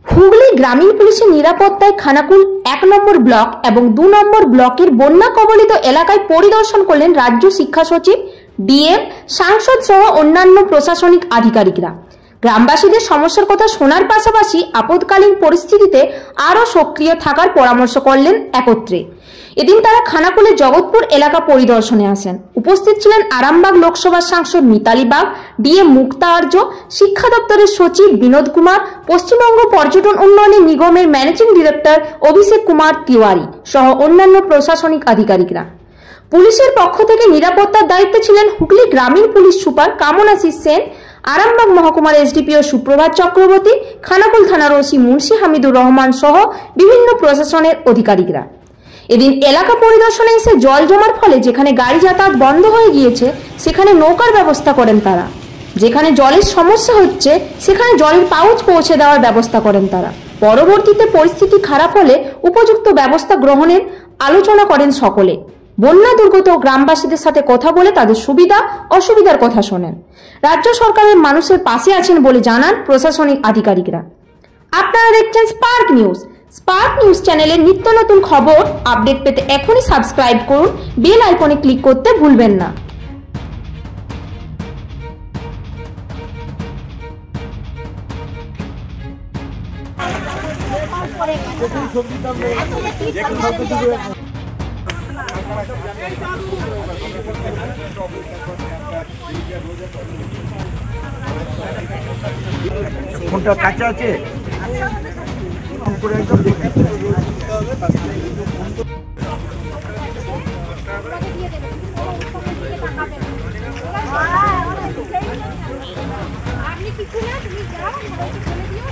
হুগলি গ্রামীণ পুলিশের নিরাপত্তায় খানাকুল ১ নম্বর ব্লক এবং ২ নম্বর ব্লকের বন্যা কবলিত এলাকায় পরিদর্শন করলেন রাজ্য শিক্ষা সচিব, ডিএম, সাংসদ সহ অন্যান্য প্রশাসনিক আধিকারিকরা। গ্রামবাসীদের সমস্যার কথা শোনার পাশাপাশি আপদকালীন পরিস্থিতিতে আরও সক্রিয় থাকার পরামর্শ করলেন একত্রে। এদিন তারা খানাকুলের জগৎপুর এলাকা পরিদর্শনে আসেন। উপস্থিত ছিলেন আরামবাগ লোকসভার সাংসদ মিতালি বাগ, ডিএম মুক্তা আর্য, শিক্ষা দপ্তরের সচিব বিনোদ কুমার, পশ্চিমবঙ্গ পর্যটন উন্নয়ন নিগমের ম্যানেজিং ডিরেক্টর অভিষেক কুমার তিওয়ারি সহ অন্যান্য প্রশাসনিক আধিকারিকরা। পুলিশের পক্ষ থেকে নিরাপত্তার দায়িত্বে ছিলেন হুগলি গ্রামীণ পুলিশ সুপার কামনাশিস সেন, আরামবাগ মহকুমার এসডিপিও সুপ্রভাত চক্রবর্তী, খানাকুল থানার ওসি মুন্সি হামিদুর রহমান সহ বিভিন্ন প্রশাসনের আধিকারিকরা। এদিন এলাকা পরিদর্শনে এসে জল জমার ফলে যেখানে গাড়ি যাতায়াত বন্ধ হয়ে গিয়েছে সেখানে নৌকার ব্যবস্থা করেন তারা। যেখানে জলের সমস্যা হচ্ছে সেখানে জলের পাউচ পৌঁছে দেওয়ার ব্যবস্থা করেন তারা। পরবর্তীতে পরিস্থিতি খারাপ হলে উপযুক্ত ব্যবস্থা গ্রহণের আলোচনা করেন সকলে। বন্যা দুর্গত গ্রামবাসীদের সাথে কথা বলে তাদের সুবিধা অসুবিধার কথা শোনেন। রাজ্য সরকারের মানুষের পাশে আছেন বলে জানান প্রশাসনিক আধিকারিকরা। আপনারা দেখছেন স্পার্ক নিউজ। স্পার্ক নিউজ চ্যানেলের নিত্য নতুন খবর আপডেট পেতে এখনই সাবস্ক্রাইব করুন, বেল আইকনে ক্লিক করতে ভুলবেন না। কোনটা কাঁচা আছে উপরে একদম দেখে আপনি কিছু না, তুমি যাও বলে দিও।